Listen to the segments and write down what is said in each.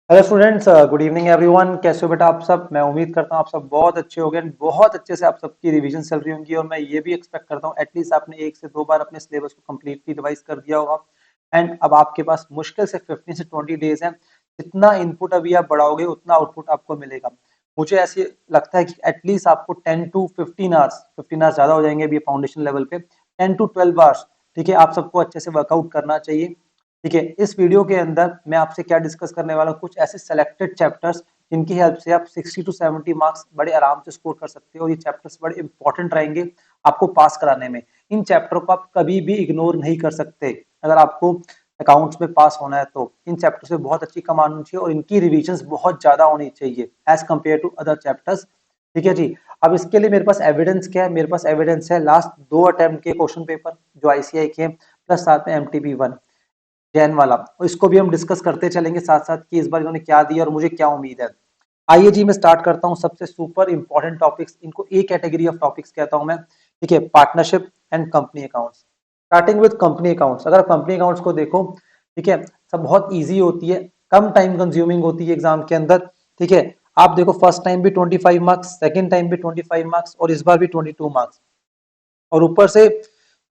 Hello students, good evening everyone. कैसे हो बेटा आप सब? मैं उम्मीद करता हूँ आप सब बहुत अच्छे होंगे and बहुत अच्छे से आप सबकी रिवीजन चल रही होंगी। और मैं ये भी एक्सपेक्ट करता हूँ एटलीस्ट आपने एक से दो बार अपने सिलेबस को कम्प्लीटली रिवाइज कर दिया होगा। एंड अब आपके पास मुश्किल से 15 से 20 डेज हैं। जितना इनपुट अभी आप बढ़ाओगे उतना आउटपुट आपको मिलेगा। मुझे ऐसे लगता है कि एटलीस्ट आपको 10 to 15 आवर्स, 15 आवर्स ज़्यादा हो जाएंगे अभी फाउंडेशन लेवल पे, 10 to 12 आवर्स, ठीक है, आप सबको अच्छे से वर्कआउट करना चाहिए। ठीक है, इस वीडियो के अंदर मैं आपसे क्या डिस्कस करने वाला हूँ, कुछ ऐसे सेलेक्टेड चैप्टर्स जिनकी हेल्प से आप 60 to 70 मार्क्स बड़े आराम से स्कोर कर सकते हो। और ये चैप्टर्स बड़े इंपॉर्टेंट रहेंगे आपको पास कराने में। इन चैप्टरों को आप कभी भी इग्नोर नहीं कर सकते। अगर आपको अकाउंट्स में पास होना है तो इन चैप्टर से बहुत अच्छी कमांड होनी चाहिए और इनकी रिविजन बहुत ज्यादा होनी चाहिए as compare to other chapters. ठीक है जी। अब इसके लिए मेरे पास एविडेंस क्या है? मेरे पास एविडेंस है लास्ट 2 अटेम्प्ट के क्वेश्चन पेपर जो आईसीआई के, प्लस साथ में एमटीबी 1 जैन वाला, और इसको भी हम डिस्कस करते चलेंगे साथ साथ कि इस बार इन्होंने क्या दिया और मुझे क्या उम्मीद है। आइए जी, मैं स्टार्ट करता हूँ सबसे सुपर इंपॉर्टेंट टॉपिक्स, इनको ए कैटेगरी ऑफ टॉपिक्स कहता हूं मैं। ठीक है, partnership and company accounts. Starting with company accounts. अगर कंपनी अकाउंट्स को देखो, ठीक है, सब बहुत ईजी होती है, कम टाइम कंज्यूमिंग होती है एग्जाम के अंदर। ठीक है, आप देखो फर्स्ट टाइम भी 25 मार्क्स, सेकेंड टाइम भी 25 मार्क्स और इस बार भी 22 मार्क्स। और ऊपर से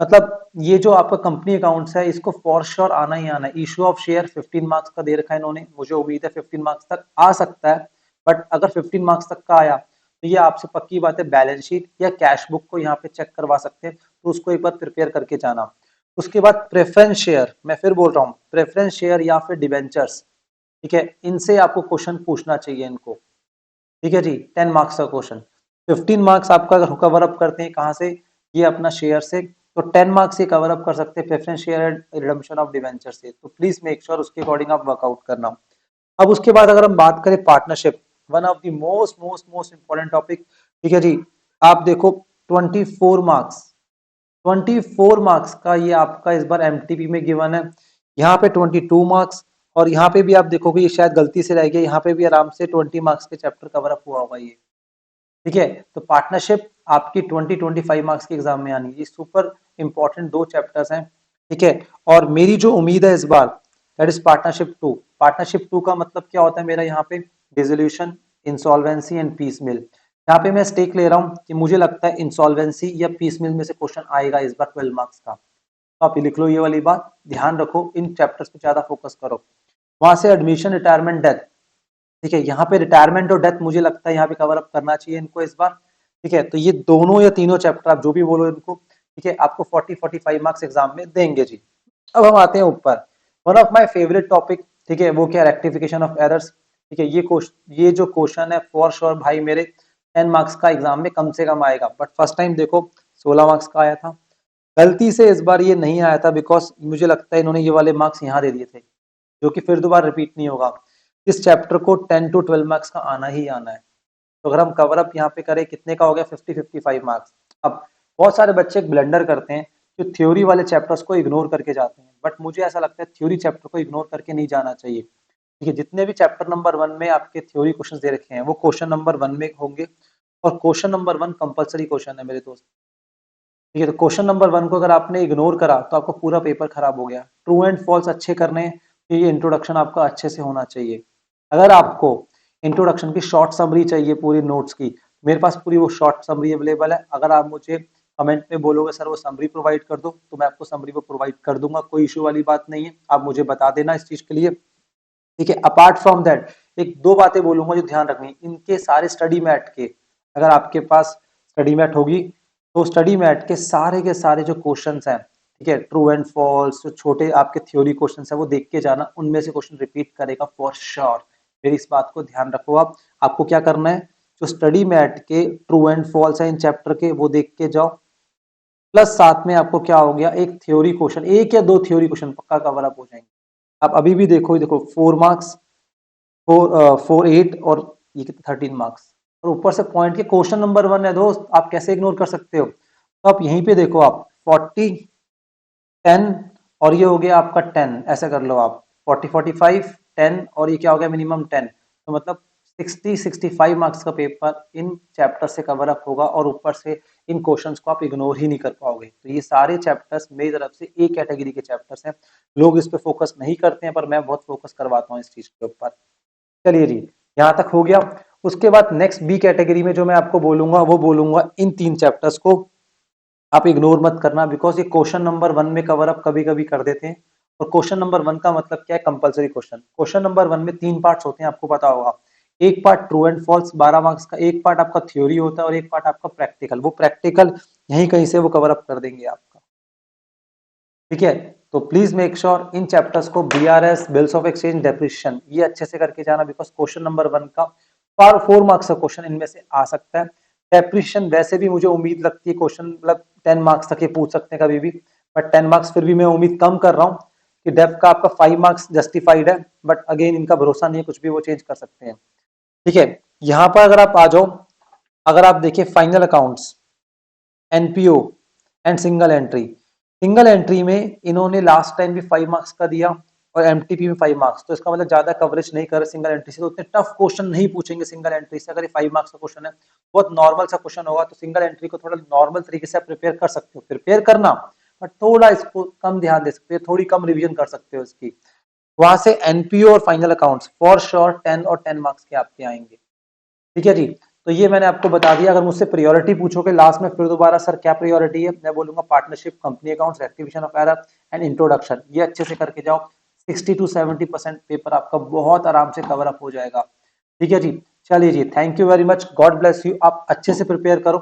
मतलब ये जो आपका कंपनी अकाउंट्स है इसको फॉर श्योर आना ही आना है। इशू ऑफ शेयर 15 मार्क्स का दे रखा है इन्होंने, मुझे उम्मीद है 15 मार्क्स तक आ सकता है। बट अगर 15 मार्क्स तक का आया तो ये आपसे पक्की बात है बैलेंस शीट या कैश बुक को यहाँ पे चेक करवा सकते हैं, तो उसको एक बार प्रिपेयर करके जाना। उसके बाद प्रेफरेंस शेयर, मैं फिर बोल रहा हूँ, प्रेफरेंस शेयर या फिर डिबेंचर्स, ठीक है, इनसे आपको क्वेश्चन पूछना चाहिए इनको। ठीक है जी, 10 मार्क्स का क्वेश्चन। 15 मार्क्स आपका अगर कवर अप करते हैं कहाँ से? ये अपना शेयर से। तो 10 मार्क्स ये कवर अप कर सकते हैं preference share and redemption of debenture से। तो प्लीज मेक श्योर उसके अकॉर्डिंग आप वर्कआउट करना। अब उसके बाद अगर हम बात करें partnership, one of the most most most important topic. ठीक है जी, आप देखो 24 मार्क्स, 24 मार्क्स का ये आपका इस बार एमटीपी में गिवन है। यहाँ पे 22 मार्क्स, और यहाँ पे भी आप देखोगे ये शायद गलती से रह गया, यहाँ पे भी आराम से 20 मार्क्स के चैप्टर कवर अप हुआ होगा ये। ठीक है, तो पार्टनरशिप आपकी 20-25 मार्क्स के एग्जाम में आनी है। ये सुपर इंपॉर्टेंट दो चैप्टर्स हैं। ठीक है, और मेरी जो उम्मीद है इस बार, दैट इज पार्टनरशिप 2। पार्टनरशिप 2 का मतलब क्या होता है मेरा यहाँ पे? डिसोल्यूशन, इंसॉल्वेंसी एंड पीस मिल। यहाँ पे मैं स्टेक ले रहा हूँ कि मुझे लगता है इंसॉल्वेंसी या पीस मिल में से क्वेश्चन आएगा इस बार 12 मार्क्स का। तो आप लिख लो ये वाली बात, ध्यान रखो, इन चैप्टर्स पे ज्यादा फोकस करो। वहां से एडमिशन, रिटायरमेंट, डेथ। ठीक है, यहाँ पे रिटायरमेंट और डेथ मुझे लगता है यहाँ पे कवर अप करना चाहिए इनको इस बार। ठीक है, तो ये दोनों या तीनों चैप्टर आप जो भी बोलो इनको, ठीक है, आपको 40-45 मार्क्स एग्जाम में देंगे जी। अब हम आते हैं ऊपर, one of my favourite topic, ठीक है, वो क्या? Rectification of errors. ठीक है, ये जो क्वेश्चन है फॉर श्योर भाई मेरे 10 मार्क्स का एग्जाम में कम से कम आएगा। बट फर्स्ट टाइम देखो 16 मार्क्स का आया था। गलती से इस बार ये नहीं आया था बिकॉज मुझे लगता है इन्होंने ये वाले मार्क्स यहाँ दे दिए थे, जो कि फिर दोबारा रिपीट नहीं होगा। इस चैप्टर को 10 to 12 मार्क्स का आना ही आना है। तो अगर हम कवर अप यहाँ पे करें, कितने का हो गया? 50-55 मार्क्स। अब बहुत सारे बच्चे एक ब्लंडर करते हैं जो थ्योरी वाले चैप्टर्स को इग्नोर करके जाते हैं, बट मुझे ऐसा लगता है थ्योरी चैप्टर को इग्नोर करके नहीं जाना चाहिए। ठीक है, जितने भी चैप्टर नंबर 1 में आपके थ्योरी क्वेश्चन दे रखे हैं वो क्वेश्चन नंबर 1 में होंगे, और क्वेश्चन नंबर 1 कंपलसरी क्वेश्चन है मेरे दोस्त। ठीक है, तो क्वेश्चन नंबर 1 को अगर आपने इग्नोर करा तो आपका पूरा पेपर खराब हो गया। ट्रू एंड फॉल्स अच्छे करने हैं तो ये इंट्रोडक्शन आपका अच्छे से होना चाहिए। अगर आपको इंट्रोडक्शन की शॉर्ट समरी चाहिए पूरी नोट्स की, मेरे पास पूरी वो शॉर्ट समरी अवेलेबल है। अगर आप मुझे कमेंट में बोलोगे सर वो समरी प्रोवाइड कर दो, तो मैं आपको समरी वो प्रोवाइड कर दूंगा, कोई इशू वाली बात नहीं है। आप मुझे बता देना इस चीज के लिए। ठीक है, अपार्ट फ्रॉम दैट एक दो बातें बोलूंगा जो ध्यान रखनी, इनके सारे स्टडी मैट के, अगर आपके पास स्टडी मैट होगी तो स्टडी मैट के सारे जो क्वेश्चंस हैं, ठीक है, ट्रू एंड फॉल्स, जो छोटे आपके थ्योरी क्वेश्चंस है वो देख के जाना, उनमें से क्वेश्चन रिपीट करेगा फॉर श्योर। मेरी इस बात को ध्यान रखो। आप आपको क्या करना है, जो स्टडी मैट के ट्रू एंड फॉल्स है इन चैप्टर के वो देख के जाओ, प्लस साथ में आपको क्या हो गया, एक थ्योरी क्वेश्चन, एक या दो थ्योरी क्वेश्चन पक्का कवर अप हो जाएंगे। आप अभी भी देखो, देखो 4 मार्क्स, 4 8 और ये कितने 13 मार्क्स, और ऊपर से पॉइंट के क्वेश्चन नंबर 1 है दोस्त, आप कैसे इग्नोर कर सकते हो? तो आप यहीं पे देखो, आप 40 10 और ये हो गया आपका 10, ऐसा कर लो आप 40 45 10 और ये क्या हो गया मिनिमम 10। तो मतलब 60-65 मार्क्स का पेपर इन चैप्टर से कवर अप होगा, और ऊपर से इन क्वेश्चंस को आप इग्नोर ही नहीं कर पाओगे। तो ये सारे चैप्टर्स मेरी तरफ से ए कैटेगरी के चैप्टर्स हैं। लोग इस पे फोकस नहीं करते हैं पर मैं बहुत फोकस करवाता हूँ इस चीज के ऊपर। चलिए जी, यहाँ तक हो गया। उसके बाद नेक्स्ट बी कैटेगरी में जो मैं आपको बोलूंगा वो बोलूंगा इन 3 चैप्टर्स को आप इग्नोर मत करना, बिकॉज ये क्वेश्चन नंबर 1 में कवर अप कभी कभी कर देते हैं। और क्वेश्चन नंबर 1 का मतलब क्या है? Compulsory question. क्वेश्चन नंबर 1 में 3 पार्ट्स होते हैं, आपको पता होगा। एक part true and false 12 marks का, एक पार्ट आपका थ्योरी होता है और एक पार्ट आपका प्रैक्टिकल। वो प्रैक्टिकल यहीं कहीं से वो कवर अप कर देंगे आपका, ठीक है। तो प्लीज मेक श्योर इन चैप्टर्स को BRS, bills of exchange, depreciation, ये अच्छे से करके जाना, बिकॉज क्वेश्चन नंबर 1 का 4 मार्क्स का क्वेश्चन इनमें से आ सकता है। डेप्रिसिएशन वैसे भी मुझे उम्मीद लगती है क्वेश्चन मतलब 10 मार्क्स तक ये पूछ सकते हैं कभी भी, बट 10 मार्क्स फिर भी मैं उम्मीद कम कर रहा हूँ कि डेप का आपका 5 मार्क्स जस्टिफाइड है, बट अगेन इनका भरोसा नहीं है, कुछ भी वो चेंज कर सकते हैं, ठीक है। यहाँ पर अगर आप आ जाओ, अगर आप देखिए final accounts, NPO and single entry, single entry में इन्होंने लास्ट टाइम भी 5 मार्क्स का दिया और एमटीपी में 5 मार्क्स, तो इसका मतलब ज्यादा कवरेज नहीं कर सिंगल एंट्री से, तो उतने टफ क्वेश्चन नहीं पूछेंगे सिंगल एंट्री से। अगर ये 5 मार्क्स का क्वेश्चन है, बहुत नॉर्मल सा क्वेश्चन होगा, तो सिंगल एंट्री को थोड़ा नॉर्मल तरीके से आप प्रिपेयर कर सकते हो, प्रिपेयर करना, बट थोड़ा इसको कम ध्यान दे सकते हो, थोड़ी कम रिवीजन कर सकते हो इसकी। वहां से एनपीओ और फाइनल अकाउंट्स फॉर श्योर 10 और 10 मार्क्स के आपके आएंगे, ठीक है जी। तो ये मैंने आपको बता दिया। अगर मुझसे प्रायोरिटी पूछोगे लास्ट में फिर दोबारा सर क्या प्रायोरिटी है, मैं बोलूंगा partnership, company accounts, rectification of error and introduction, ये अच्छे से करके जाओ। 60 to 70% पेपर आपका बहुत आराम से कवर अप हो जाएगा, ठीक है जी। चलिए जी, thank you very much, God bless you. आप अच्छे से प्रिपेयर करो।